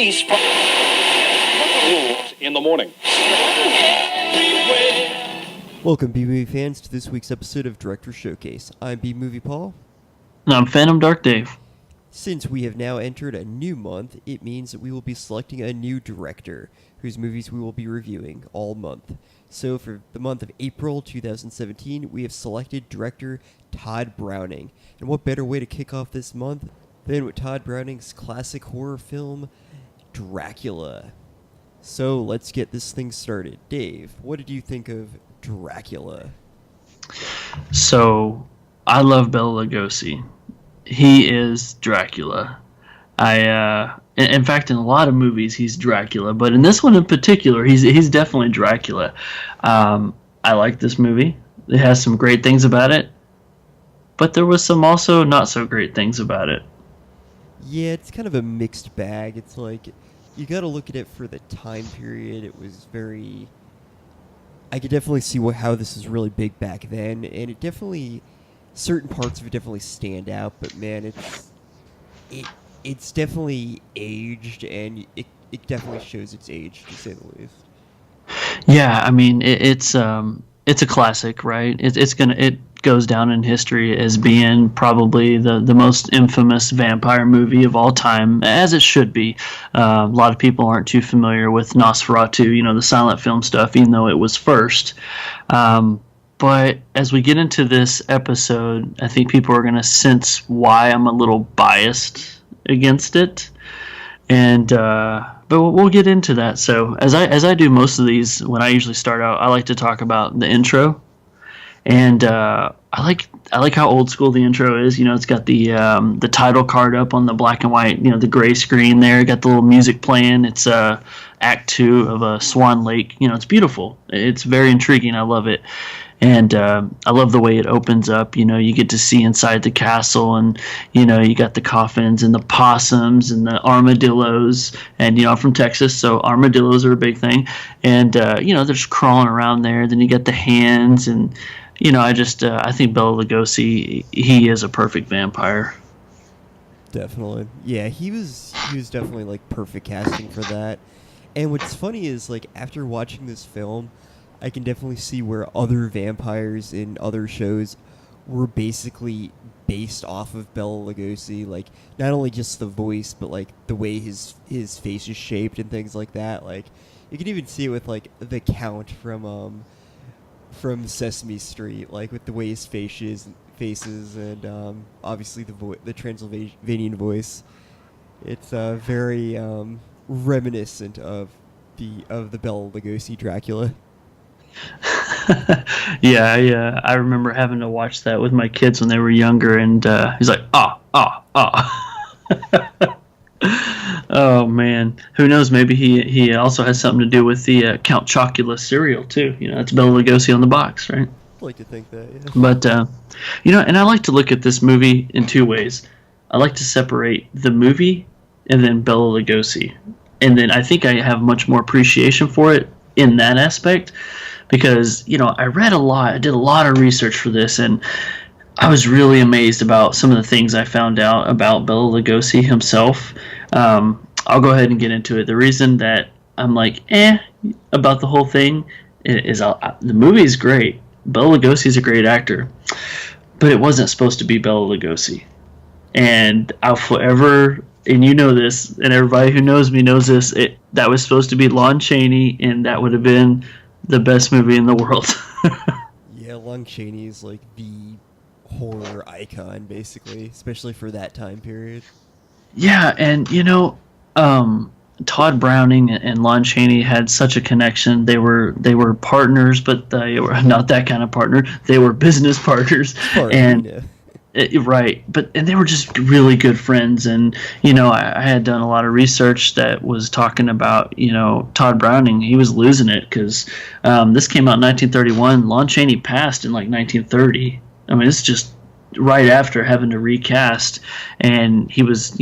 police in the morning. Welcome, B-Movie fans, to this week's episode of Director Showcase. I'm B-Movie Paul. And I'm Phantom Dark Dave. Since we have now entered a new month, it means that we will be selecting a new director, whose movies we will be reviewing all month. So for the month of April 2017, we have selected director Tod Browning. And what better way to kick off this month than with Tod Browning's classic horror film, Dracula. So let's get this thing started. Dave, what did you think of Dracula? So, I love Bela Lugosi. He is Dracula. In fact, in a lot of movies, he's Dracula, but in this one in particular, he's definitely Dracula. I like this movie. It has some great things about it, but there was some also not so great things about it. Yeah, it's kind of a mixed bag. It's like, you gotta look at it for the time period. It was very... I could definitely see how this is really big back then, and it definitely... certain parts of it definitely stand out, but man, it's definitely aged, and it definitely shows its age, to say the least. Yeah, I mean, it's a classic, right? It goes down in history as being probably the most infamous vampire movie of all time, as it should be. A lot of people aren't too familiar with Nosferatu, the silent film stuff, even though it was first. But as we get into this episode, I think people are going to sense why I'm a little biased against it, but we'll get into that. So as I do most of these, when I usually start out, I like to talk about the intro, and I like how old school the intro is. It's got the title card up on the black and white, the gray screen there. Got the little music playing. It's Act 2 of Swan Lake. It's beautiful. It's very intriguing. I love it. And I love the way it opens up. You get to see inside the castle, and you got the coffins and the possums and the armadillos. And I'm from Texas, so armadillos are a big thing. And they're just crawling around there. Then you get the hands, and I think Bela Lugosi, he is a perfect vampire. Definitely, yeah. He was definitely like perfect casting for that. And what's funny is, like, after watching this film, I can definitely see where other vampires in other shows were basically based off of Bela Lugosi. Like, not only just the voice, but like the way his face is shaped and things like that. Like, you can even see it with like the Count from Sesame Street, like with the way his faces and obviously the Transylvanian voice. It's very reminiscent of the Bela Lugosi Dracula. Yeah. I remember having to watch that with my kids when they were younger, and he's like, oh man, who knows? Maybe he also has something to do with the Count Chocula cereal too. That's Bela Lugosi on the box, right? I'd like to think that, yeah. But and I like to look at this movie in two ways. I like to separate the movie and then Bela Lugosi, and then I think I have much more appreciation for it in that aspect. Because, I read a lot, I did a lot of research for this, and I was really amazed about some of the things I found out about Bela Lugosi himself. I'll go ahead and get into it. The reason that I'm like, about the whole thing is the movie is great. Bela Lugosi is a great actor, but it wasn't supposed to be Bela Lugosi. And I'll forever, and you know this, and everybody who knows me knows this, that was supposed to be Lon Chaney, and that would have been the best movie in the world. Yeah, Lon Chaney is like the horror icon, basically, especially for that time period. Yeah, and Tod Browning and Lon Chaney had such a connection. They were partners, but they were not that kind of partner. They were business partners, right. And they were just really good friends. And I had done a lot of research that was talking about Tod Browning. He was losing it because this came out in 1931. Lon Chaney passed in like 1930. I mean, it's just right after having to recast, and he was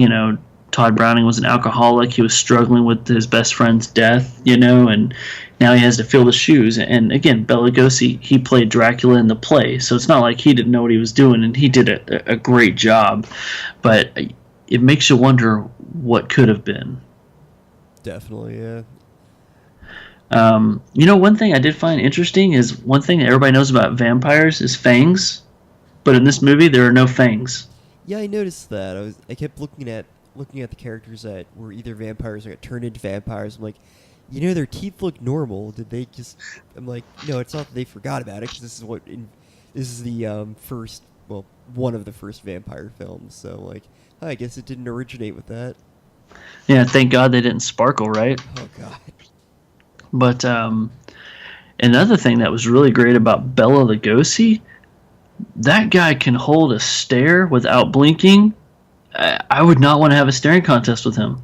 Tod Browning was an alcoholic. He was struggling with his best friend's death, and now he has to fill the shoes. And again, Bela Lugosi, he played Dracula in the play, so it's not like he didn't know what he was doing, and he did a great job. But it makes you wonder what could have been. Definitely, yeah. One thing I did find interesting is one thing that everybody knows about vampires is fangs, but in this movie there are no fangs. Yeah, I noticed that. I kept looking at the characters that were either vampires or got turned into vampires. I'm like, their teeth look normal. Did they just? I'm like, no, it's not that they forgot about it, because this is the first, well, one of the first vampire films. So like, I guess it didn't originate with that. Yeah, thank God they didn't sparkle, right? Oh God. But another thing that was really great about Bela Lugosi, that guy can hold a stare without blinking. I would not want to have a staring contest with him.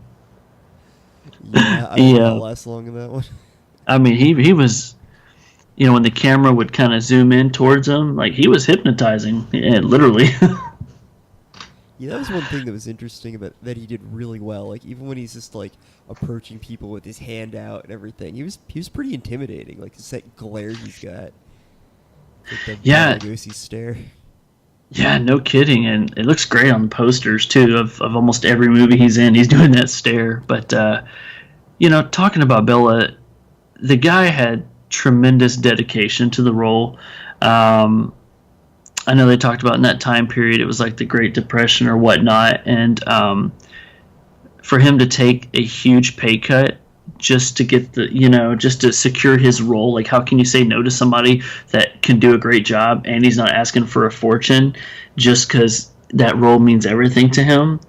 Yeah, I would not last long in that one. I mean, he was, when the camera would kind of zoom in towards him, like he was hypnotizing, literally. Yeah, that was one thing that was interesting about that he did really well. Like even when he's just like approaching people with his hand out and everything, he was pretty intimidating. Like that glare he's got, like the Yeah. Lugosi stare. Yeah, no kidding, and it looks great on the posters too of almost every movie he's in. He's doing that stare. But talking about Bella, the guy had tremendous dedication to the role. I know they talked about in that time period it was like the Great Depression or whatnot, and for him to take a huge pay cut just to get just to secure his role. Like, how can you say no to somebody that can do a great job and he's not asking for a fortune just because that role means everything to him?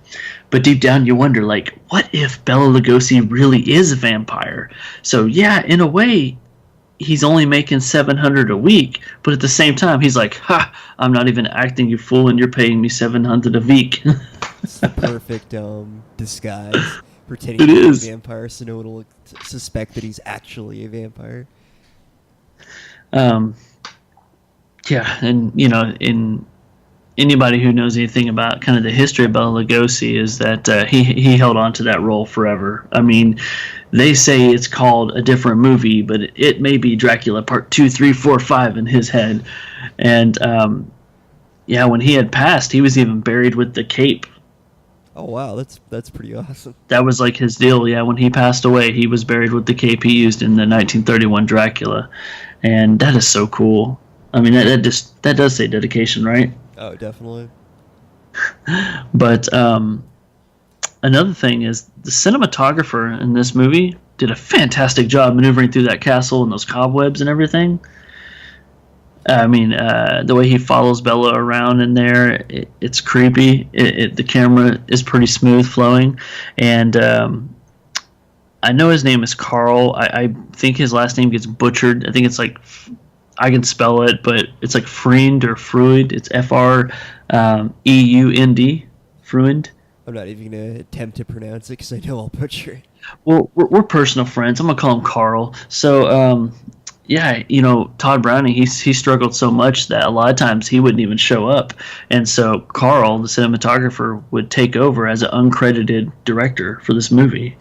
But deep down you wonder, like, what if Bela Lugosi really is a vampire? So yeah, in a way he's only making $700 a week, but at the same time he's like, ha, I'm not even acting, you fool, and you're paying me $700 a week. It's the perfect disguise, pretending It to be a is. vampire so no one will suspect that he's actually a vampire. Yeah, and in anybody who knows anything about kind of the history of Bela Lugosi is that he held on to that role forever. I mean, they say it's called a different movie, but it may be Dracula Part 2, 3, 4, 5 in his head. And when he had passed, he was even buried with the cape. Oh wow, that's pretty awesome. That was like his deal. Yeah, when he passed away, he was buried with the cape he used in the 1931 Dracula, and that is so cool. I mean, that does say dedication, right? Oh, definitely. But another thing is the cinematographer in this movie did a fantastic job maneuvering through that castle and those cobwebs and everything. I mean, the way he follows Bella around in there, it's creepy. The camera is pretty smooth flowing. And I know his name is Carl. I think his last name gets butchered. I think it's like, I can spell it, but it's like Freund or Freud. It's Freund. Freund. I'm not even going to attempt to pronounce it because I know I'll butcher it. Well, we're personal friends. I'm going to call him Carl. So, Tod Browning, he struggled so much that a lot of times he wouldn't even show up. And so Carl, the cinematographer, would take over as an uncredited director for this movie.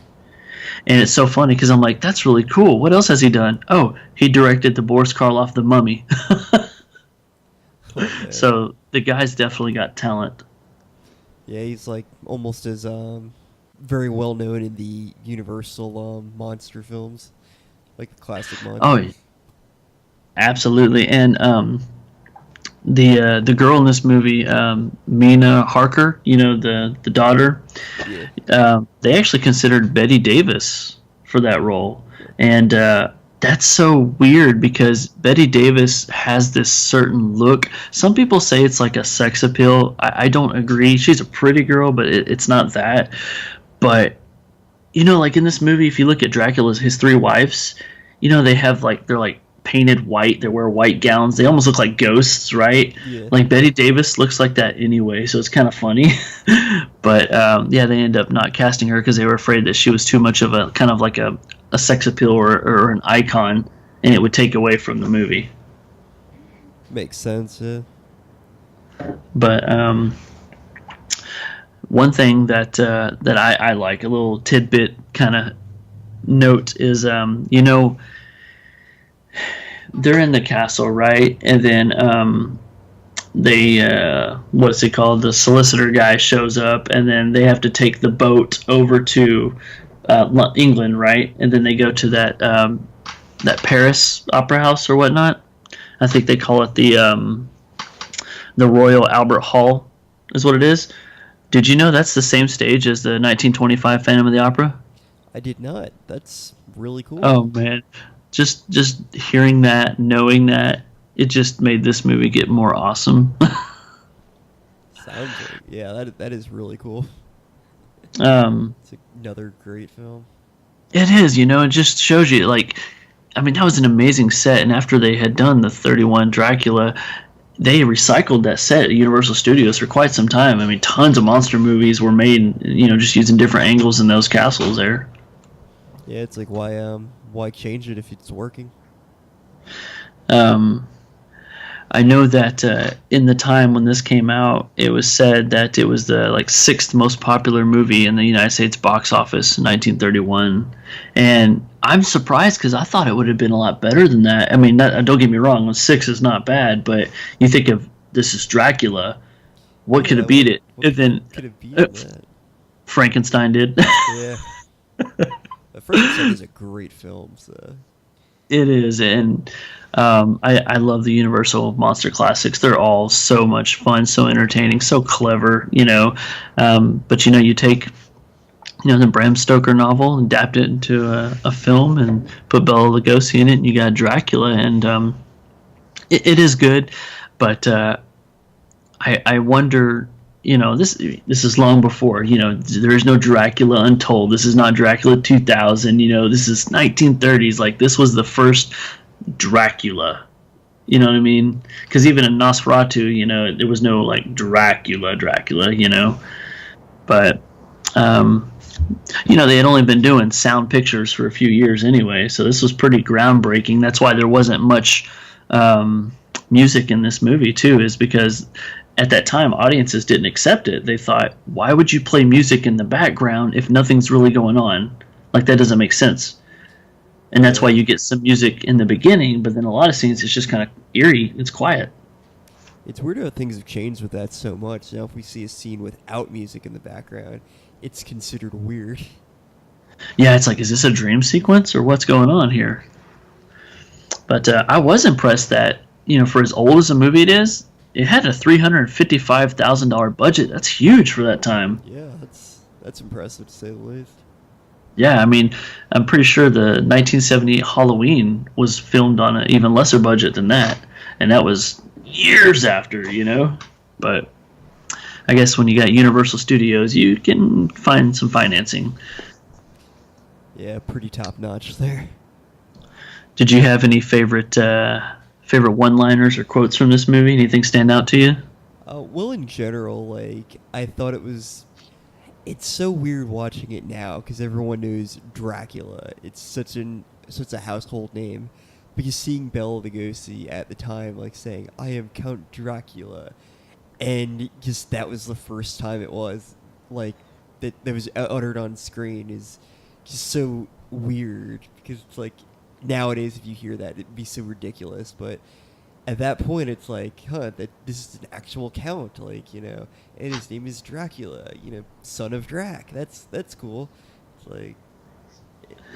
And it's so funny because I'm like, that's really cool. What else has he done? Oh, he directed the Boris Karloff The Mummy. Okay. So the guy's definitely got talent. Yeah, he's like almost as very well known in the Universal monster films, like the classic monsters. Oh, absolutely. And the girl in this movie, Mina Harker, the daughter, Yeah. they actually considered Bette Davis for that role, and that's so weird because Bette Davis has this certain look. Some people say it's like a sex appeal. I don't agree. She's a pretty girl, but it's not that. But like in this movie, if you look at Dracula's his three wives, they have they're like painted white. They wear white gowns. They almost look like ghosts, right? Yeah. Like Bette Davis looks like that anyway, so it's kind of funny. But they end up not casting her because they were afraid that she was too much of a kind of like a sex appeal or an icon, and it would take away from the movie. Makes sense, yeah. But one thing that I like, a little tidbit kind of note, is they're in the castle, right? And then what's it called? The solicitor guy shows up, and then they have to take the boat over to England, right? And then they go to that Paris Opera House or whatnot. I think they call it the Royal Albert Hall, is what it is. Did you know that's the same stage as the 1925 Phantom of the Opera? I did not. That's really cool. Oh man, just hearing that, knowing that, it just made this movie get more awesome. Sounds like, yeah, that is really cool. um, It's another great film. it is, it just shows you like, I mean, that was an amazing set. And after they had done the 31 Dracula, they recycled that set at Universal Studios for quite some time. I mean, tons of monster movies were made, just using different angles in those castles there. Yeah, it's like why change it if it's working? Um, I know that in the time when this came out, it was said that it was the sixth most popular movie in the United States box office in 1931, and I'm surprised because I thought it would have been a lot better than that. I mean, don't get me wrong, 6 is not bad, but you think of This Is Dracula, what could have beat it? What Then could have beaten that? Frankenstein did. Yeah. Frankenstein is a great film, so. It is, and I love the Universal Monster Classics. They're all so much fun, so entertaining, so clever, But you take the Bram Stoker novel and adapt it into a film and put Bela Lugosi in it, and you got Dracula, and it is good. But I wonder. This is long before, there is no Dracula Untold. This is not Dracula 2000. This is 1930s. Like, this was the first Dracula. You know what I mean? Because even in Nosferatu, there was no, Dracula. But, they had only been doing sound pictures for a few years anyway. So this was pretty groundbreaking. That's why there wasn't much music in this movie, too, is because at that time, audiences didn't accept it. They thought, why would you play music in the background if nothing's really going on? Like, that doesn't make sense. And that's why you get some music in the beginning, but then a lot of scenes, it's just kind of eerie. It's quiet. It's weird how things have changed with that so much. Now, if we see a scene without music in the background, it's considered weird. Yeah, it's like, is this a dream sequence or what's going on here? But I was impressed that, for as old as a movie it is, it had a $355,000 budget. That's huge for that time. Yeah, that's impressive to say the least. Yeah, I mean, I'm pretty sure the 1978 Halloween was filmed on an even lesser budget than that, and that was years after, But I guess when you got Universal Studios, you can find some financing. Yeah, pretty top notch there. Did you have any favorite one-liners or quotes from this movie? Anything stand out to you? Well, in general, I thought it's so weird watching it now because everyone knows Dracula. It's such a household name. Because seeing Bela Lugosi at the time, saying, "I am Count Dracula," and just that was the first time it was, that was uttered on screen is just so weird because it's nowadays if you hear that it'd be so ridiculous, but at that point it's that this is an actual count, and his name is Dracula, son of Drac. That's cool.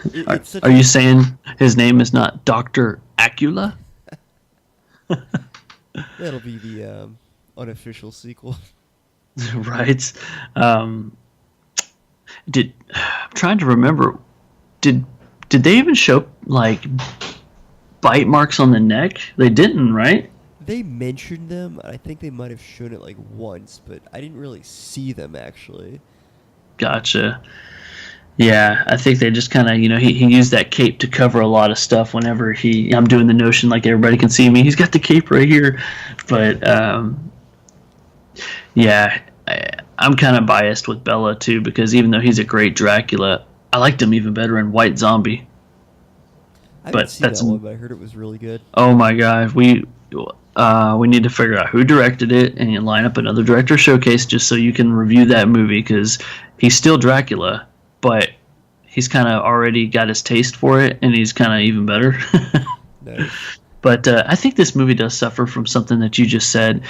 It's are you saying his name is not Dr. Acula? That'll be the unofficial sequel. Right. I'm trying to remember, did they even show bite marks on the neck? They didn't, right? They mentioned them. I think they might have shown it once, but I didn't really see them actually. Gotcha. Yeah, I think they just kind of, he used that cape to cover a lot of stuff whenever I'm doing the notion everybody can see me. He's got the cape right here. But, yeah, I'm kind of biased with Bela, too, because even though he's a great Dracula, I liked him even better in White Zombie. I haven't seen that one, but I heard it was really good. Oh, my God. We need to figure out who directed it and line up another director showcase just so you can review that movie, because he's still Dracula, but he's kind of already got his taste for it, and he's kind of even better. Nice. But I think this movie does suffer from something that you just said.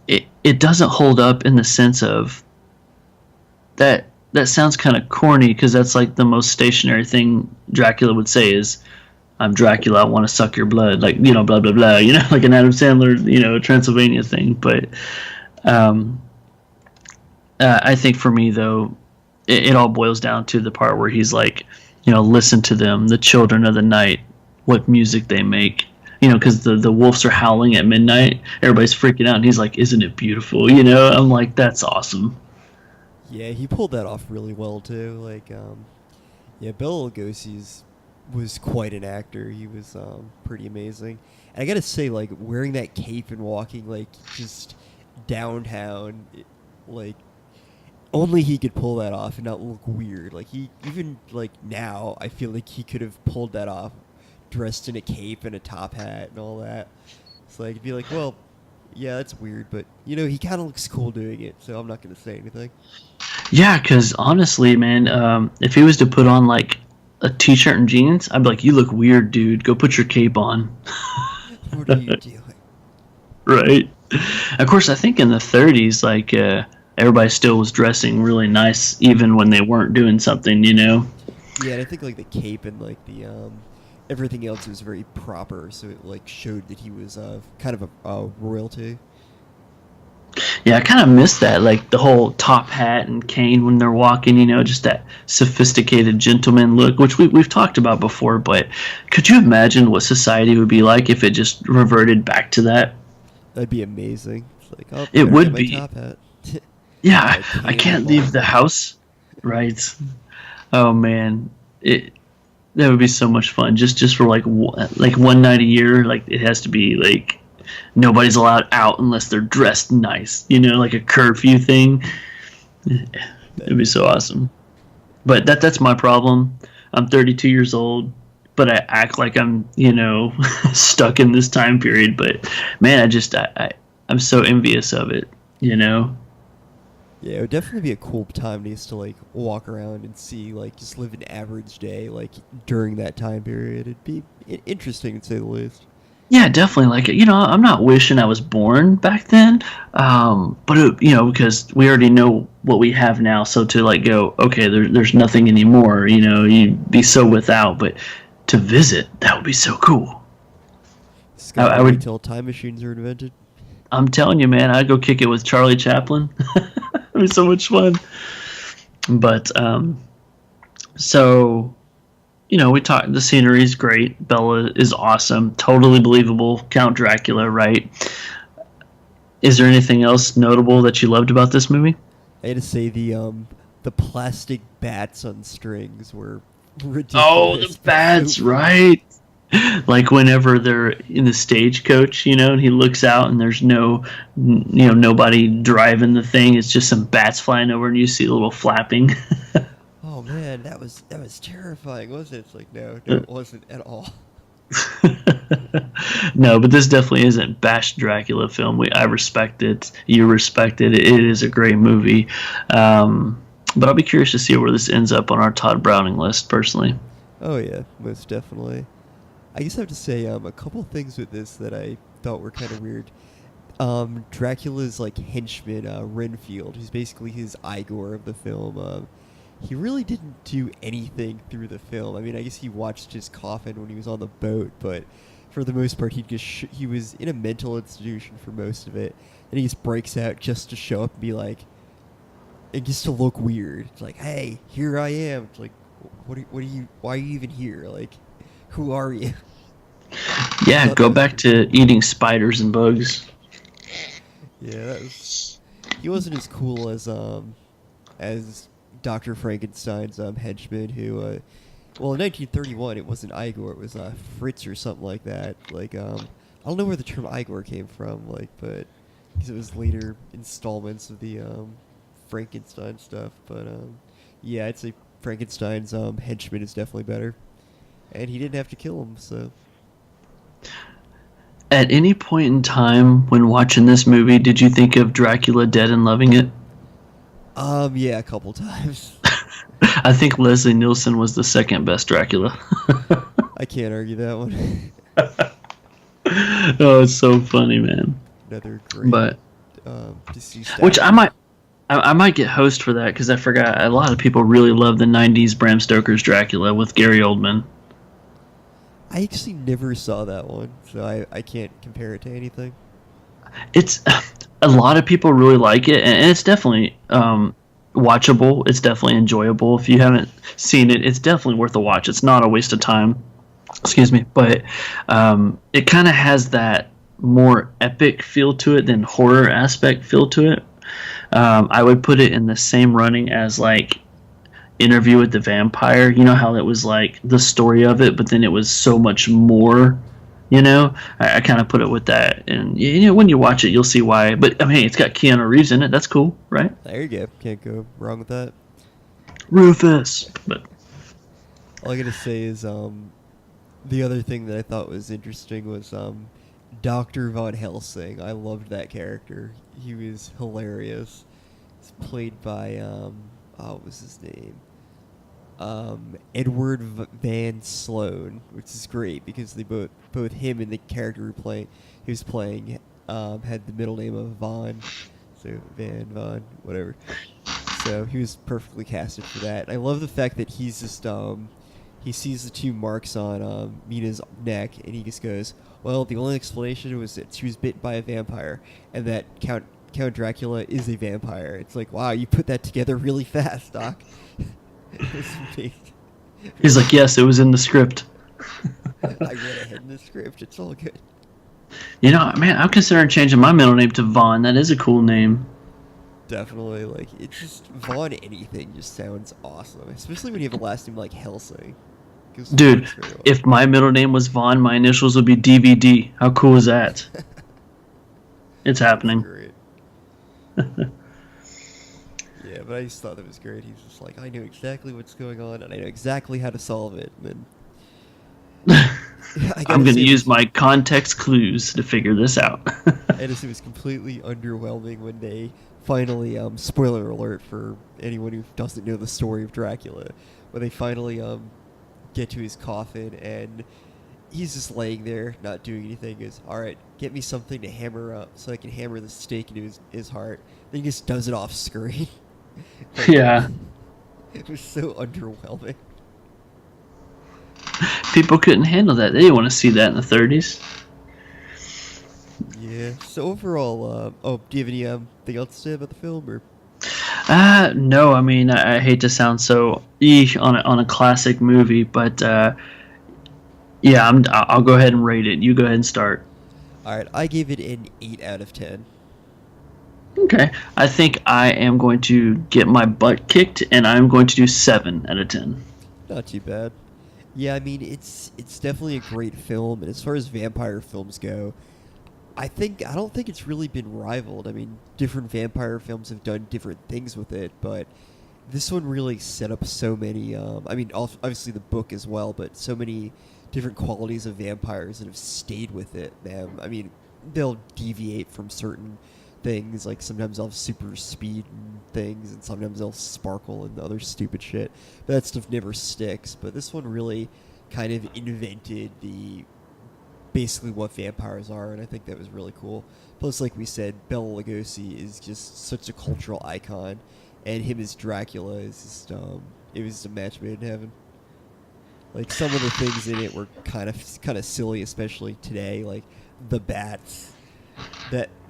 It doesn't hold up in the sense of that that sounds kind of corny because that's like the most stationary thing Dracula would say is, "I'm Dracula. I want to suck your blood." Like, blah blah blah. Like an Adam Sandler, Transylvania thing. But um, I think for me though, it all boils down to the part where he's like, listen to them, the children of the night, what music they make. Because the wolves are howling at midnight. Everybody's freaking out, and he's like, "Isn't it beautiful?" I'm like, that's awesome. Yeah, he pulled that off really well too. Like, yeah, Bela Lugosi was quite an actor. He was pretty amazing. And I gotta say, like, wearing that cape and walking like just downtown, like only he could pull that off and not look weird. Like he even like now, I feel like he could have pulled that off, dressed in a cape and a top hat and all that. So like, it'd be like, well, yeah, that's weird, but he kind of looks cool doing it, so I'm not gonna say anything. Yeah, because honestly, man, if he was to put on like a t-shirt and jeans, I'd be like, "You look weird, dude. Go put your cape on." What are you doing? Right. Of course, I think in the 30s, like everybody still was dressing really nice, even when they weren't doing something. Yeah, and I think like the cape and like the everything else was very proper, so it like showed that he was kind of a royalty. Yeah, I kind of miss that, like the whole top hat and cane when they're walking, just that sophisticated gentleman look, which we've talked about before. But could you imagine what society would be like if it just reverted back to that? That'd be amazing. It's like, oh, It better would get my be. top hat. Yeah, My I cane can't and leave the ball. house. Right. Oh man, that would be so much fun. Just for like one night a year, like it has to be like nobody's allowed out unless they're dressed nice. Like a curfew thing. It'd be so awesome. But that's my problem. I'm 32 years old, but I act like I'm stuck in this time period. But man, I'm so envious of it. Yeah, it would definitely be a cool time just to like walk around and see like just live an average day like during that time period. It'd be interesting to say the least. Yeah, definitely. Like, I'm not wishing I was born back then, but because we already know what we have now. So to like go, okay, there's nothing anymore. You'd be so without. But to visit, that would be so cool. Just I, gotta I wait would. until time machines are invented. I'm telling you, man, I'd go kick it with Charlie Chaplin. It'd be so much fun. But so. We talked. The scenery is great. Bella is awesome. Totally believable. Count Dracula, right? Is there anything else notable that you loved about this movie? I had to say the plastic bats on strings were Oh, ridiculous. the bats, right? Like whenever they're in the stagecoach, and he looks out and there's nobody driving the thing. It's just some bats flying over and you see a little flapping. Oh man, that was terrifying, wasn't it? It's like no, it wasn't at all. No, but this definitely isn't bash Dracula film. I respect it. You respect it. It is a great movie. But I'll be curious to see where this ends up on our Tod Browning list, personally. Oh yeah, most definitely. I just have to say a couple things with this that I thought were kind of weird. Dracula's like henchman, Renfield, who's basically his Igor of the film. He really didn't do anything through the film. I mean, I guess he watched his coffin when he was on the boat, but for the most part, he was in a mental institution for most of it, and he just breaks out just to show up and be like, and just to look weird. It's like, hey, here I am. It's like, what are you? Why are you even here? Like, who are you? Yeah, go back to eating spiders and bugs. Yeah, he wasn't as cool as Dr. Frankenstein's henchman who, well, in 1931 it wasn't Igor, it was Fritz or something like that. Like, I don't know where the term Igor came from, like, but because it was later installments of the Frankenstein stuff. But yeah, I'd say Frankenstein's henchman is definitely better, and he didn't have to kill him, so. At any point in time when watching this movie, did you think of Dracula Dead and loving it? Yeah, a couple times. I think Leslie Nielsen was the second best Dracula. I can't argue that one. Oh, it's so funny, man. Another great But deceased which actor. I might I might get host for that because I forgot a lot of people really love the '90s Bram Stoker's Dracula with Gary Oldman. I actually never saw that one, so I can't compare it to anything. It's a lot of people really like it, and it's definitely watchable. It's definitely enjoyable. If you haven't seen it, it's definitely worth a watch. It's not a waste of time. Excuse me, but it kind of has that more epic feel to it than horror aspect feel to it. I would put it in the same running as like Interview with the Vampire. You know how it was like the story of it, but then it was so much more. I kind of put it with that, and when you watch it, you'll see why. But I mean, it's got Keanu Reeves in it. That's cool, right? There you go. Can't go wrong with that. Rufus. But All I gotta say is, the other thing that I thought was interesting was, Dr. Von Helsing. I loved that character. He was hilarious. It's played by, what was his name? Edward Van Sloan, which is great because they both him and the character he was playing, had the middle name of Von, so Von, whatever. So he was perfectly casted for that. I love the fact that he's just he sees the two marks on Mina's neck, and he just goes, "Well, the only explanation was that she was bitten by a vampire, and that Count Dracula is a vampire." It's like, wow, you put that together really fast, Doc. he's like, yes, it was in the script. I read ahead in the script. It's all good. Man, I'm considering changing my middle name to Vaughn. That is a cool name. Definitely, like, it's just Vaughn anything just sounds awesome, especially when you have a last name like Helsing. Dude, if my middle name was Vaughn, my initials would be DVD. How cool is that? It's happening. Great. Yeah, but I just thought that was great. He's just like, I know exactly what's going on, and I know exactly how to solve it. And then I'm going to use my context clues to figure this out. And it was completely underwhelming when they finally, spoiler alert for anyone who doesn't know the story of Dracula, when they finally get to his coffin, and he's just laying there, not doing anything. He goes, all right, get me something to hammer up so I can hammer the stake into his heart. Then he just does it off screen. Yeah. It was so underwhelming. People couldn't handle that. They didn't want to see that in the 30s. Yeah. So overall, do you have anything else to say about the film, or? No. I mean, I hate to sound so on a classic movie, but yeah, I'll go ahead and rate it. You go ahead and start. All right, I gave it an 8 out of 10. Okay, I think I am going to get my butt kicked, and I'm going to do 7 out of 10. Not too bad. Yeah, I mean, it's definitely a great film, and as far as vampire films go, I don't think it's really been rivaled. I mean, different vampire films have done different things with it, but this one really set up so many. I mean, obviously the book as well, but so many different qualities of vampires that have stayed with it. I mean, they'll deviate from certain things, like sometimes they'll have super speed and things, and sometimes they'll sparkle and other stupid shit. But that stuff never sticks. But this one really kind of invented basically what vampires are, and I think that was really cool. Plus, like we said, Bela Lugosi is just such a cultural icon, and him as Dracula is just it was just a match made in heaven. Like, some of the things in it were kind of silly, especially today, like the bats.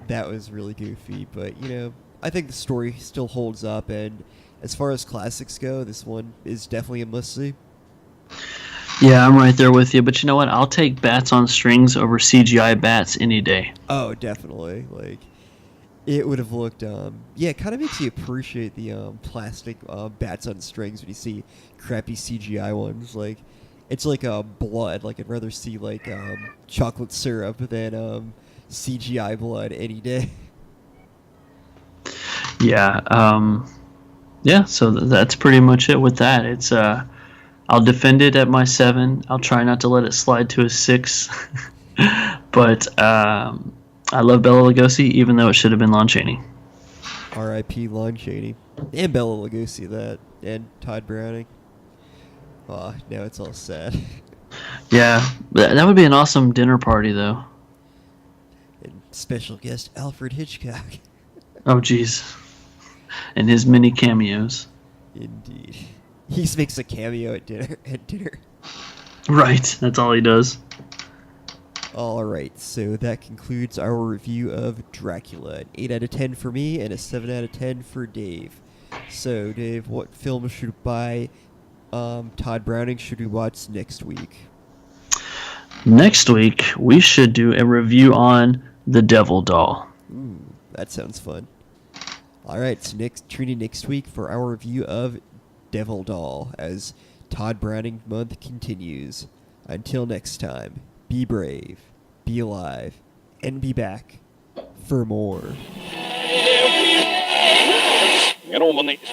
That was really goofy, but I think the story still holds up, and as far as classics go, this one is definitely a must-see. Yeah, I'm right there with you, but you know what? I'll take bats on strings over CGI bats any day. Oh, definitely. Like, it would have looked, it kind of makes you appreciate the plastic bats on strings when you see crappy CGI ones. Like, it's like blood. Like, I'd rather see, like, chocolate syrup than CGI blood any day. Yeah, yeah, so that's pretty much it with that. It's I'll defend it at my 7. I'll try not to let it slide to a 6. But I love Bela Lugosi, even though it should have been Lon Chaney. R.I.P. Lon Chaney. And Bela Lugosi, and Tod Browning. Aw, now it's all sad. Yeah, that would be an awesome dinner party, though. And special guest Alfred Hitchcock. Oh, jeez. and his many cameos. Indeed. He just makes a cameo at dinner. Right, that's all he does. Alright, so that concludes our review of Dracula. An 8 out of 10 for me and a 7 out of 10 for Dave. So, Dave, what film should Tod Browning should we watch next week? Next week, we should do a review on The Devil Doll. Ooh, that sounds fun. Alright, so tune in next week for our review of Devil Doll as Tod Browning month continues. Until next time, be brave, be alive, and be back for more. Get on my next.